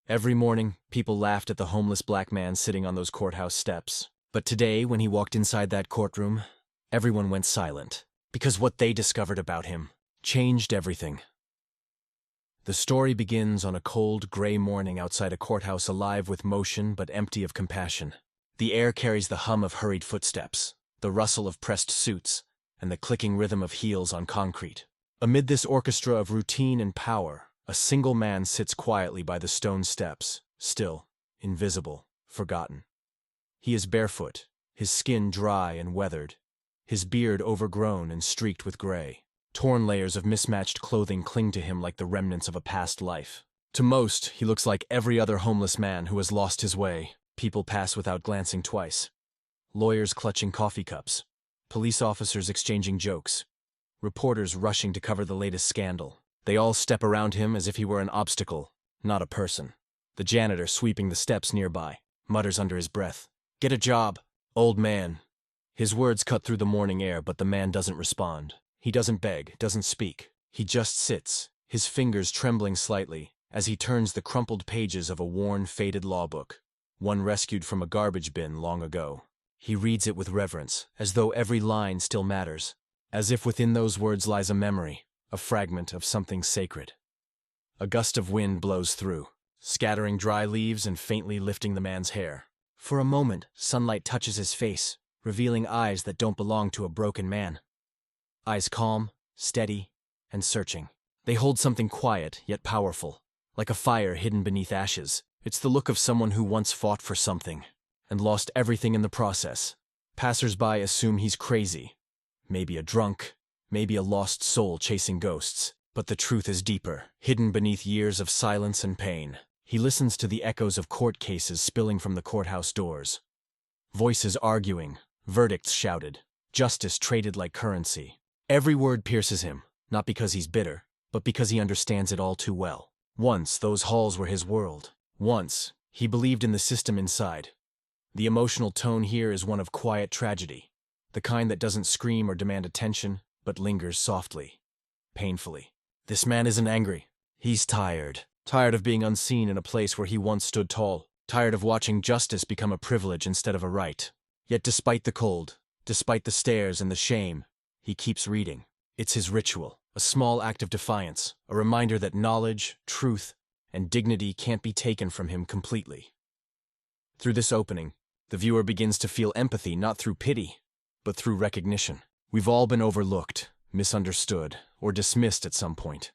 Every morning, people laughed at the homeless black man sitting on those courthouse steps. But today, when he walked inside that courtroom, everyone went silent, because what they discovered about him changed everything. The story begins on a cold, gray morning outside a courthouse alive with motion but empty of compassion. The air carries the hum of hurried footsteps, the rustle of pressed suits, and the clicking rhythm of heels on concrete. Amid this orchestra of routine and power, a single man sits quietly by the stone steps, still, invisible, forgotten. He is barefoot, his skin dry and weathered, his beard overgrown and streaked with gray. Torn layers of mismatched clothing cling to him like the remnants of a past life. To most, he looks like every other homeless man who has lost his way. People pass without glancing twice. Lawyers clutching coffee cups, police officers exchanging jokes, reporters rushing to cover the latest scandal. They all step around him as if he were an obstacle, not a person. The janitor sweeping the steps nearby mutters under his breath, "Get a job, old man." His words cut through the morning air, but the man doesn't respond. He doesn't beg, doesn't speak. He just sits, his fingers trembling slightly, as he turns the crumpled pages of a worn, faded law book, one rescued from a garbage bin long ago. He reads it with reverence, as though every line still matters, as if within those words lies a memory, a fragment of something sacred. A gust of wind blows through, scattering dry leaves and faintly lifting the man's hair. For a moment, sunlight touches his face, revealing eyes that don't belong to a broken man. Eyes calm, steady, and searching. They hold something quiet, yet powerful, like a fire hidden beneath ashes. It's the look of someone who once fought for something, and lost everything in the process. Passers-by assume he's crazy, maybe a drunk, maybe a lost soul chasing ghosts. But the truth is deeper, hidden beneath years of silence and pain. He listens to the echoes of court cases spilling from the courthouse doors. Voices arguing, verdicts shouted, justice traded like currency. Every word pierces him, not because he's bitter, but because he understands it all too well. Once, those halls were his world. Once, he believed in the system inside. The emotional tone here is one of quiet tragedy, the kind that doesn't scream or demand attention, but lingers softly, painfully. This man isn't angry. He's tired. Tired of being unseen in a place where he once stood tall. Tired of watching justice become a privilege instead of a right. Yet despite the cold, despite the stares and the shame, he keeps reading. It's his ritual, a small act of defiance, a reminder that knowledge, truth, and dignity can't be taken from him completely. Through this opening, the viewer begins to feel empathy not through pity, but through recognition. We've all been overlooked, misunderstood, or dismissed at some point.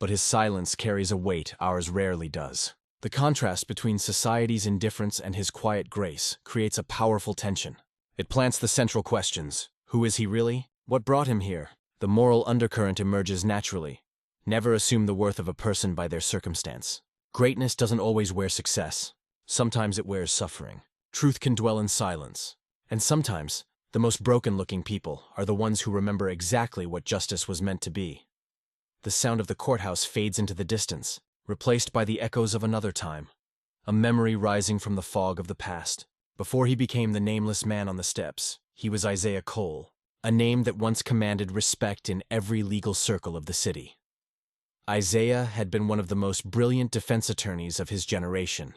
But his silence carries a weight ours rarely does. The contrast between society's indifference and his quiet grace creates a powerful tension. It plants the central questions. Who is he really? What brought him here? The moral undercurrent emerges naturally. Never assume the worth of a person by their circumstance. Greatness doesn't always wear success. Sometimes it wears suffering. Truth can dwell in silence. And sometimes, the most broken-looking people are the ones who remember exactly what justice was meant to be. The sound of the courthouse fades into the distance, replaced by the echoes of another time, a memory rising from the fog of the past. Before he became the nameless man on the steps, he was Isaiah Cole, a name that once commanded respect in every legal circle of the city. Isaiah had been one of the most brilliant defense attorneys of his generation.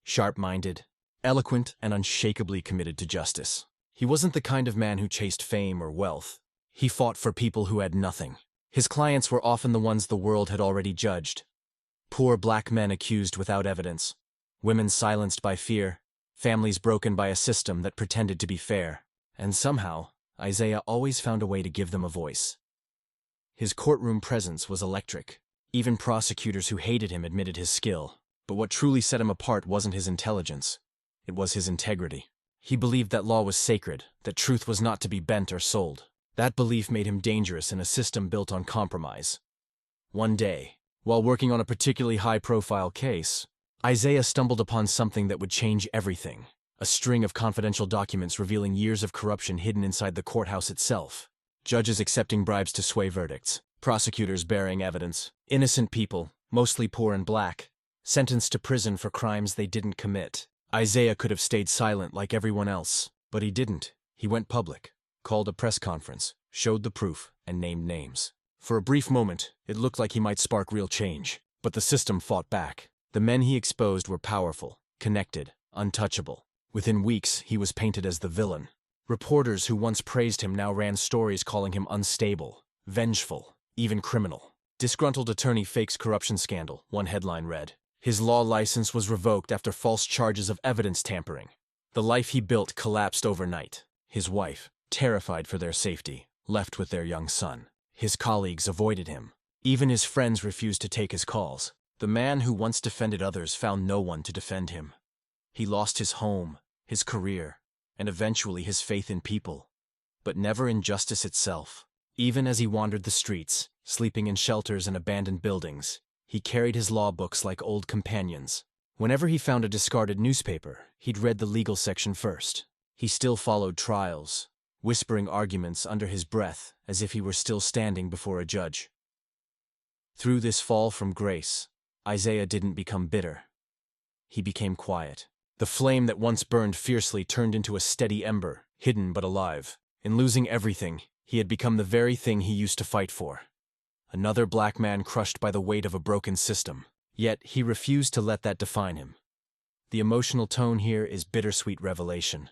Sharp-minded, eloquent, and unshakably committed to justice. He wasn't the kind of man who chased fame or wealth. He fought for people who had nothing. His clients were often the ones the world had already judged. Poor black men accused without evidence, women silenced by fear, families broken by a system that pretended to be fair. And somehow, Isaiah always found a way to give them a voice. His courtroom presence was electric. Even prosecutors who hated him admitted his skill. But what truly set him apart wasn't his intelligence. It was his integrity. He believed that law was sacred, that truth was not to be bent or sold. That belief made him dangerous in a system built on compromise. One day, while working on a particularly high-profile case, Isaiah stumbled upon something that would change everything. A string of confidential documents revealing years of corruption hidden inside the courthouse itself. Judges accepting bribes to sway verdicts, prosecutors burying evidence, innocent people, mostly poor and black, sentenced to prison for crimes they didn't commit. Isaiah could have stayed silent like everyone else, but he didn't. He went public, called a press conference, showed the proof, and named names. For a brief moment, it looked like he might spark real change, but the system fought back. The men he exposed were powerful, connected, untouchable. Within weeks, he was painted as the villain. Reporters who once praised him now ran stories calling him unstable, vengeful, even criminal. Disgruntled attorney fakes corruption scandal, one headline read. His law license was revoked after false charges of evidence tampering. The life he built collapsed overnight. His wife, terrified for their safety, left with their young son. His colleagues avoided him. Even his friends refused to take his calls. The man who once defended others found no one to defend him. He lost his home, his career, and eventually his faith in people, but never in justice itself. Even as he wandered the streets, sleeping in shelters and abandoned buildings, he carried his law books like old companions. Whenever he found a discarded newspaper, he'd read the legal section first. He still followed trials, whispering arguments under his breath as if he were still standing before a judge. Through this fall from grace, Isaiah didn't become bitter. He became quiet. The flame that once burned fiercely turned into a steady ember, hidden but alive. In losing everything, he had become the very thing he used to fight for. Another black man crushed by the weight of a broken system. Yet he refused to let that define him. The emotional tone here is bittersweet revelation.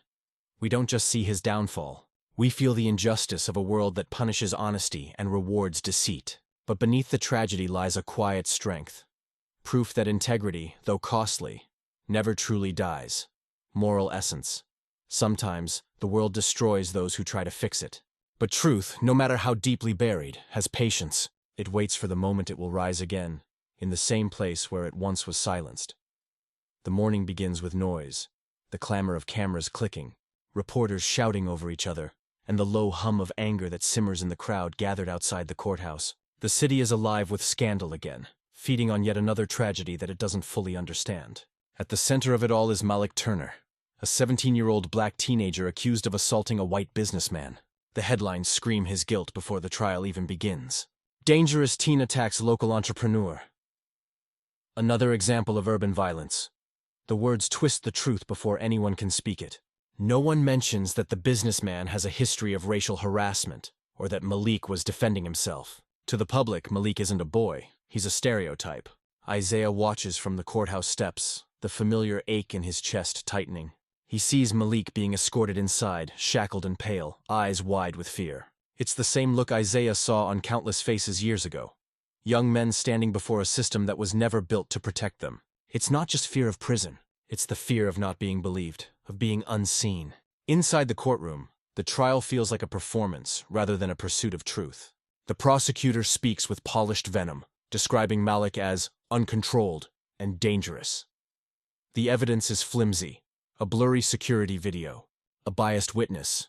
We don't just see his downfall. We feel the injustice of a world that punishes honesty and rewards deceit. But beneath the tragedy lies a quiet strength. Proof that integrity, though costly, never truly dies. Moral essence. Sometimes, the world destroys those who try to fix it. But truth, no matter how deeply buried, has patience. It waits for the moment it will rise again, in the same place where it once was silenced. The morning begins with noise, the clamor of cameras clicking, reporters shouting over each other, and the low hum of anger that simmers in the crowd gathered outside the courthouse. The city is alive with scandal again, feeding on yet another tragedy that it doesn't fully understand. At the center of it all is Malik Turner, a 17-year-old black teenager accused of assaulting a white businessman. The headlines scream his guilt before the trial even begins. Dangerous teen attacks local entrepreneur. Another example of urban violence. The words twist the truth before anyone can speak it. No one mentions that the businessman has a history of racial harassment, or that Malik was defending himself. To the public, Malik isn't a boy, he's a stereotype. Isaiah watches from the courthouse steps, the familiar ache in his chest tightening. He sees Malik being escorted inside, shackled and pale, eyes wide with fear. It's the same look Isaiah saw on countless faces years ago. Young men standing before a system that was never built to protect them. It's not just fear of prison. It's the fear of not being believed, of being unseen. Inside the courtroom, the trial feels like a performance rather than a pursuit of truth. The prosecutor speaks with polished venom, describing Malik as uncontrolled and dangerous. The evidence is flimsy, a blurry security video, a biased witness.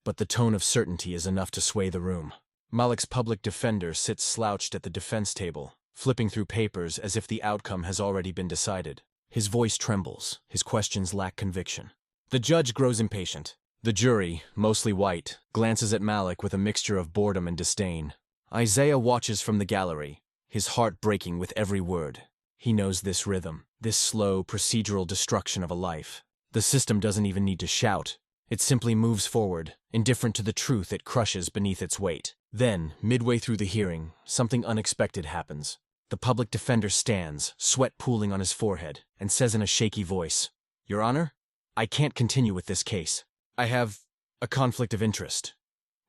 But the tone of certainty is enough to sway the room. Malik's public defender sits slouched at the defense table, flipping through papers as if the outcome has already been decided. His voice trembles, his questions lack conviction. The judge grows impatient. The jury, mostly white, glances at Malik with a mixture of boredom and disdain. Isaiah watches from the gallery, his heart breaking with every word. He knows this rhythm, this slow, procedural destruction of a life. The system doesn't even need to shout. It simply moves forward, indifferent to the truth it crushes beneath its weight. Then, midway through the hearing, something unexpected happens. The public defender stands, sweat pooling on his forehead, and says in a shaky voice, "Your Honor, I can't continue with this case. I have a conflict of interest."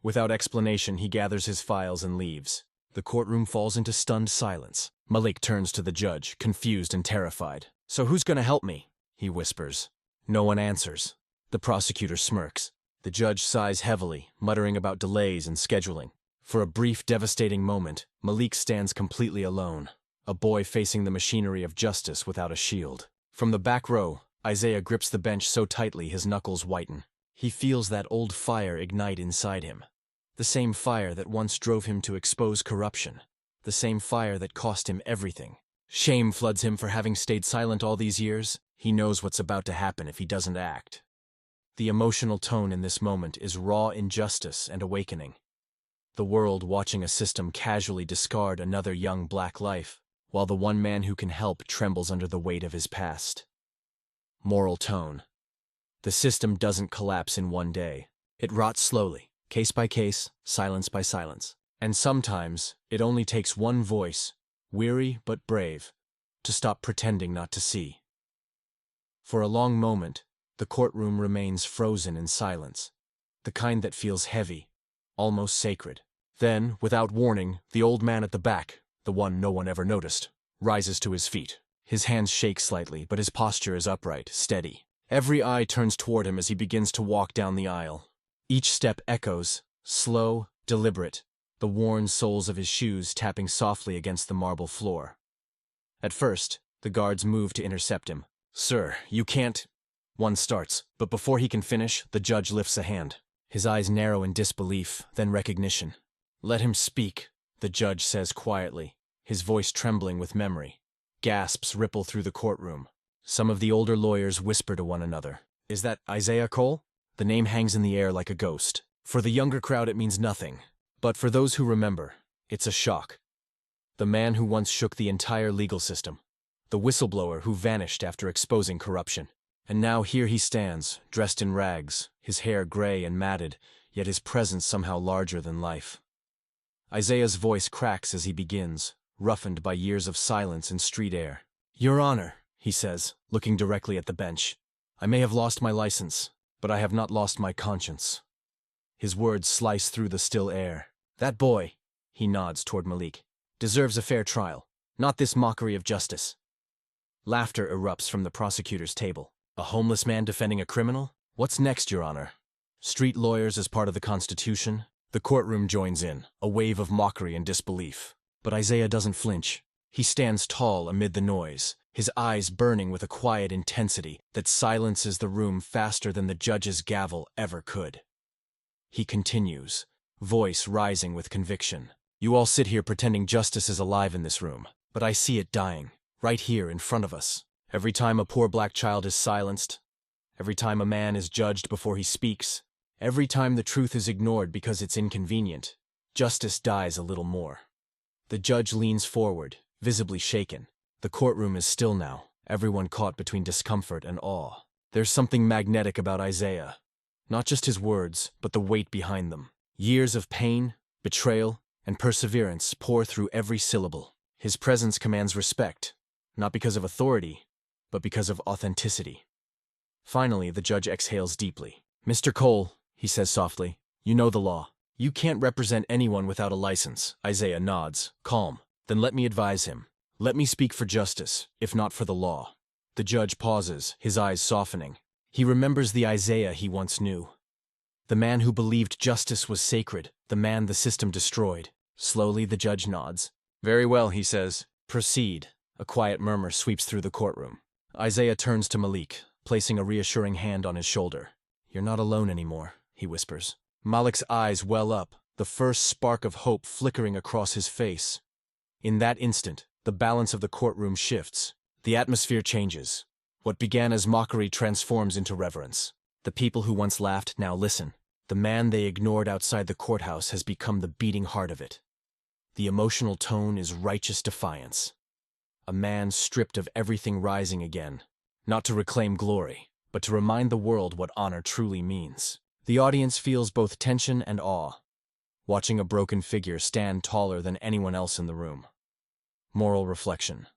Without explanation, he gathers his files and leaves. The courtroom falls into stunned silence. Malik turns to the judge, confused and terrified. "So who's gonna help me?" he whispers. No one answers. The prosecutor smirks. The judge sighs heavily, muttering about delays and scheduling. For a brief, devastating moment, Malik stands completely alone, a boy facing the machinery of justice without a shield. From the back row, Isaiah grips the bench so tightly his knuckles whiten. He feels that old fire ignite inside him. The same fire that once drove him to expose corruption. The same fire that cost him everything. Shame floods him for having stayed silent all these years. He knows what's about to happen if he doesn't act. The emotional tone in this moment is raw injustice and awakening. The world watching a system casually discard another young black life, while the one man who can help trembles under the weight of his past. Moral tone. The system doesn't collapse in one day. It rots slowly, case by case, silence by silence. And sometimes, it only takes one voice, weary but brave, to stop pretending not to see. For a long moment, the courtroom remains frozen in silence, the kind that feels heavy, almost sacred. Then, without warning, the old man at the back, the one no one ever noticed, rises to his feet. His hands shake slightly, but his posture is upright, steady. Every eye turns toward him as he begins to walk down the aisle. Each step echoes, slow, deliberate, the worn soles of his shoes tapping softly against the marble floor. At first, the guards move to intercept him. "Sir, you can't—" One starts, but before he can finish, the judge lifts a hand. His eyes narrow in disbelief, then recognition. "Let him speak," the judge says quietly, his voice trembling with memory. Gasps ripple through the courtroom. Some of the older lawyers whisper to one another. "Is that Isaiah Cole?" The name hangs in the air like a ghost. For the younger crowd it means nothing. But for those who remember, it's a shock. The man who once shook the entire legal system. The whistleblower who vanished after exposing corruption. And now here he stands, dressed in rags, his hair gray and matted, yet his presence somehow larger than life. Isaiah's voice cracks as he begins, roughened by years of silence and street air. "Your Honor," he says, looking directly at the bench, "I may have lost my license, but I have not lost my conscience." His words slice through the still air. "That boy," he nods toward Malik, "deserves a fair trial, not this mockery of justice." Laughter erupts from the prosecutor's table. "A homeless man defending a criminal? What's next, Your Honor? Street lawyers as part of the Constitution?" The courtroom joins in, a wave of mockery and disbelief. But Isaiah doesn't flinch. He stands tall amid the noise, his eyes burning with a quiet intensity that silences the room faster than the judge's gavel ever could. He continues, voice rising with conviction. "You all sit here pretending justice is alive in this room, but I see it dying, right here in front of us. Every time a poor black child is silenced, every time a man is judged before he speaks, every time the truth is ignored because it's inconvenient, justice dies a little more." The judge leans forward, visibly shaken. The courtroom is still now, everyone caught between discomfort and awe. There's something magnetic about Isaiah. Not just his words, but the weight behind them. Years of pain, betrayal, and perseverance pour through every syllable. His presence commands respect, not because of authority, but because of authenticity. Finally, the judge exhales deeply. "Mr. Cole," he says softly, "you know the law. You can't represent anyone without a license." Isaiah nods, calm. "Then let me advise him. Let me speak for justice, if not for the law." The judge pauses, his eyes softening. He remembers the Isaiah he once knew. The man who believed justice was sacred, the man the system destroyed. Slowly, the judge nods. "Very well," he says. "Proceed." A quiet murmur sweeps through the courtroom. Isaiah turns to Malik, placing a reassuring hand on his shoulder. "You're not alone anymore," he whispers. Malik's eyes well up, the first spark of hope flickering across his face. In that instant, the balance of the courtroom shifts. The atmosphere changes. What began as mockery transforms into reverence. The people who once laughed now listen. The man they ignored outside the courthouse has become the beating heart of it. The emotional tone is righteous defiance. A man stripped of everything rising again, not to reclaim glory, but to remind the world what honor truly means. The audience feels both tension and awe, watching a broken figure stand taller than anyone else in the room. Moral reflection.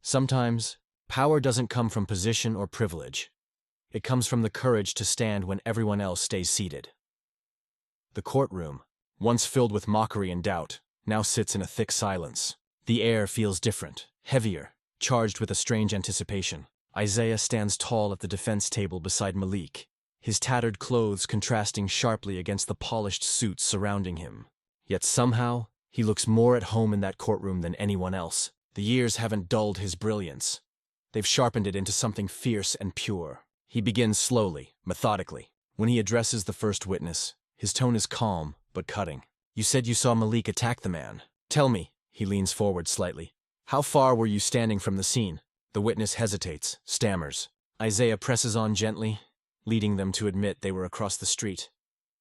Sometimes, power doesn't come from position or privilege. It comes from the courage to stand when everyone else stays seated. The courtroom, once filled with mockery and doubt, now sits in a thick silence. The air feels different, heavier, charged with a strange anticipation. Isaiah stands tall at the defense table beside Malik, his tattered clothes contrasting sharply against the polished suits surrounding him. Yet somehow, he looks more at home in that courtroom than anyone else. The years haven't dulled his brilliance. They've sharpened it into something fierce and pure. He begins slowly, methodically. When he addresses the first witness, his tone is calm, but cutting. "You said you saw Malik attack the man. Tell me," he leans forward slightly, "how far were you standing from the scene?" The witness hesitates, stammers. Isaiah presses on gently, leading them to admit they were across the street,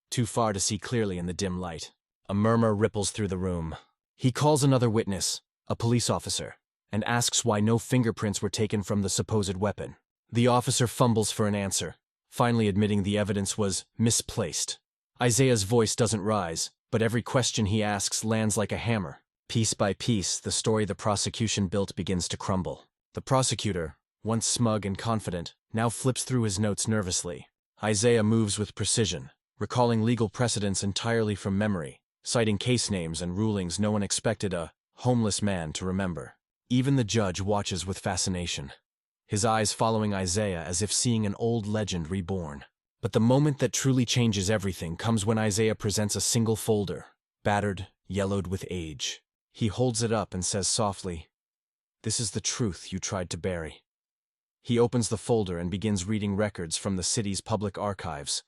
too far to see clearly in the dim light. A murmur ripples through the room. He calls another witness, a police officer, and asks why no fingerprints were taken from the supposed weapon. The officer fumbles for an answer, finally admitting the evidence was misplaced. Isaiah's voice doesn't rise, but every question he asks lands like a hammer. Piece by piece, the story the prosecution built begins to crumble. The prosecutor, once smug and confident, now flips through his notes nervously. Isaiah moves with precision, recalling legal precedents entirely from memory, citing case names and rulings no one expected a homeless man to remember. Even the judge watches with fascination, his eyes following Isaiah as if seeing an old legend reborn. But the moment that truly changes everything comes when Isaiah presents a single folder, battered, yellowed with age. He holds it up and says softly, "This is the truth you tried to bury." He opens the folder and begins reading records from the city's public archives,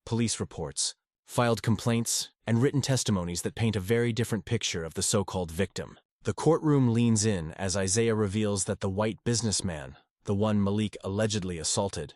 police reports, filed complaints, and written testimonies that paint a very different picture of the so-called victim. The courtroom leans in as Isaiah reveals that the white businessman, the one Malik allegedly assaulted,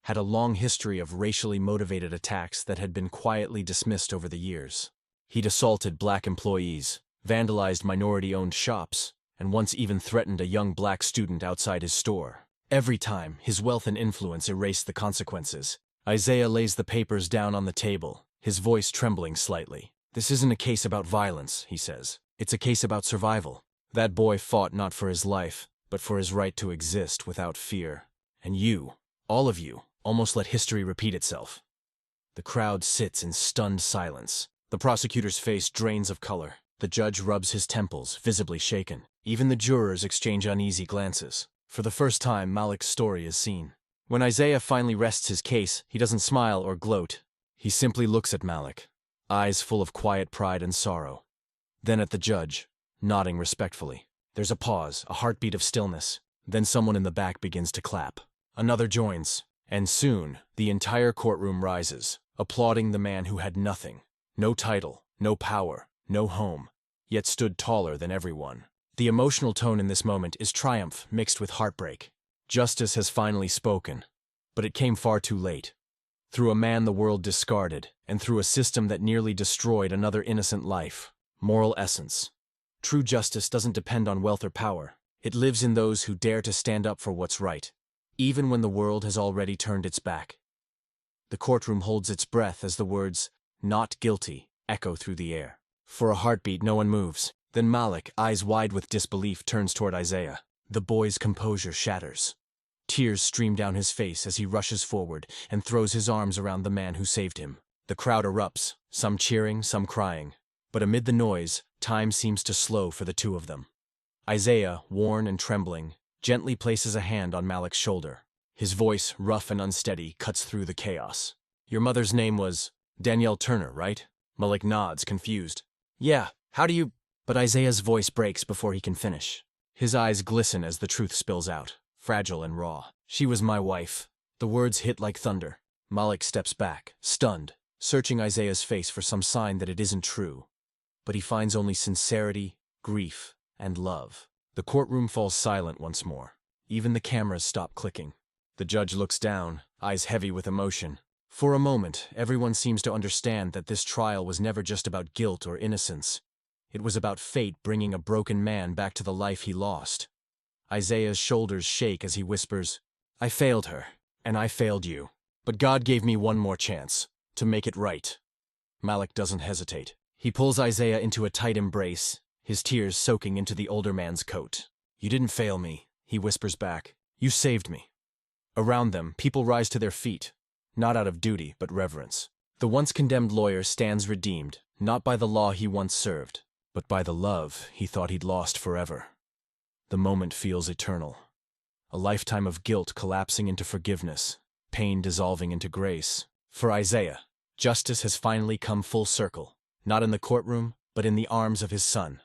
had a long history of racially motivated attacks that had been quietly dismissed over the years. He'd assaulted black employees, vandalized minority-owned shops, and once even threatened a young black student outside his store. Every time, his wealth and influence erased the consequences. Isaiah lays the papers down on the table, his voice trembling slightly. "This isn't a case about violence," he says. "It's a case about survival. That boy fought not for his life, but for his right to exist without fear. And you, all of you, almost let history repeat itself." The crowd sits in stunned silence. The prosecutor's face drains of color. The judge rubs his temples, visibly shaken. Even the jurors exchange uneasy glances. For the first time, Malik's story is seen. When Isaiah finally rests his case, he doesn't smile or gloat. He simply looks at Malik, eyes full of quiet pride and sorrow. Then at the judge, nodding respectfully. There's a pause, a heartbeat of stillness. Then someone in the back begins to clap. Another joins. And soon, the entire courtroom rises, applauding the man who had nothing. No title, no power, no home, yet stood taller than everyone. The emotional tone in this moment is triumph mixed with heartbreak. Justice has finally spoken, but it came far too late. Through a man the world discarded, and through a system that nearly destroyed another innocent life. Moral essence. True justice doesn't depend on wealth or power. It lives in those who dare to stand up for what's right, even when the world has already turned its back. The courtroom holds its breath as the words, "Not guilty," echo through the air. For a heartbeat, no one moves. Then Malik, eyes wide with disbelief, turns toward Isaiah. The boy's composure shatters. Tears stream down his face as he rushes forward and throws his arms around the man who saved him. The crowd erupts, some cheering, some crying. But amid the noise, time seems to slow for the two of them. Isaiah, worn and trembling, gently places a hand on Malik's shoulder. His voice, rough and unsteady, cuts through the chaos. "Your mother's name was Danielle Turner, right?" Malik nods, confused. "Yeah, how do you—" But Isaiah's voice breaks before he can finish. His eyes glisten as the truth spills out, fragile and raw. "She was my wife." The words hit like thunder. Malik steps back, stunned, searching Isaiah's face for some sign that it isn't true. But he finds only sincerity, grief, and love. The courtroom falls silent once more. Even the cameras stop clicking. The judge looks down, eyes heavy with emotion. For a moment, everyone seems to understand that this trial was never just about guilt or innocence. It was about fate bringing a broken man back to the life he lost. Isaiah's shoulders shake as he whispers, "I failed her, and I failed you. But God gave me one more chance, to make it right." Malik doesn't hesitate. He pulls Isaiah into a tight embrace, his tears soaking into the older man's coat. "You didn't fail me," he whispers back. "You saved me." Around them, people rise to their feet, not out of duty, but reverence. The once condemned lawyer stands redeemed, not by the law he once served, but by the love he thought he'd lost forever. The moment feels eternal. A lifetime of guilt collapsing into forgiveness, pain dissolving into grace. For Isaiah, justice has finally come full circle, not in the courtroom, but in the arms of his son.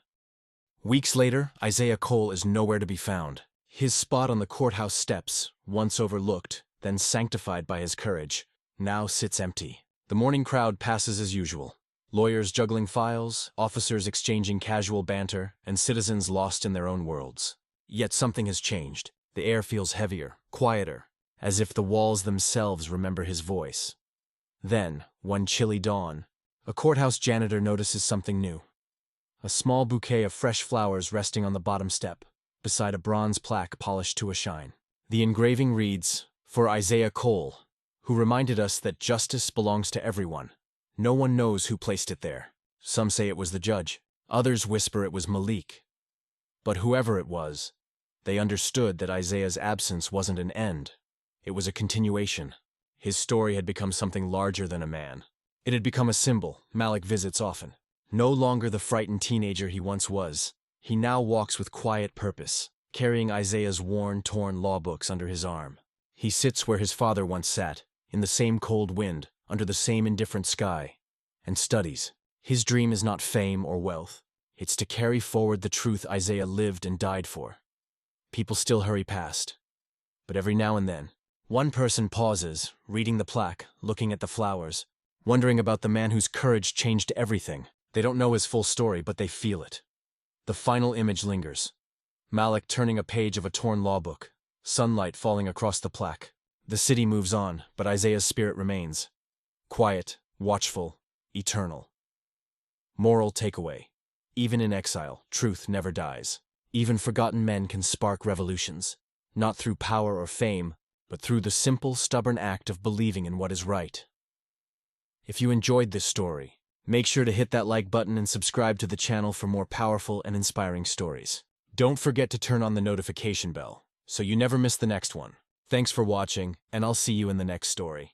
Weeks later, Isaiah Cole is nowhere to be found. His spot on the courthouse steps, once overlooked, then sanctified by his courage, now sits empty. The morning crowd passes as usual. Lawyers juggling files, officers exchanging casual banter, and citizens lost in their own worlds. Yet something has changed. The air feels heavier, quieter, as if the walls themselves remember his voice. Then, one chilly dawn, a courthouse janitor notices something new. A small bouquet of fresh flowers resting on the bottom step, beside a bronze plaque polished to a shine. The engraving reads, "For Isaiah Cole, who reminded us that justice belongs to everyone." No one knows who placed it there. Some say it was the judge. Others whisper it was Malik. But whoever it was, they understood that Isaiah's absence wasn't an end. It was a continuation. His story had become something larger than a man. It had become a symbol Malik visits often. No longer the frightened teenager he once was, he now walks with quiet purpose, carrying Isaiah's worn, torn law books under his arm. He sits where his father once sat, in the same cold wind, under the same indifferent sky, and studies. His dream is not fame or wealth. It's to carry forward the truth Isaiah lived and died for. People still hurry past. But every now and then, one person pauses, reading the plaque, looking at the flowers, wondering about the man whose courage changed everything. They don't know his full story, but they feel it. The final image lingers. Malik turning a page of a torn law book, sunlight falling across the plaque. The city moves on, but Isaiah's spirit remains. Quiet, watchful, eternal. Moral takeaway. Even in exile, truth never dies. Even forgotten men can spark revolutions, not through power or fame, but through the simple, stubborn act of believing in what is right. If you enjoyed this story, make sure to hit that like button and subscribe to the channel for more powerful and inspiring stories. Don't forget to turn on the notification bell, so you never miss the next one. Thanks for watching, and I'll see you in the next story.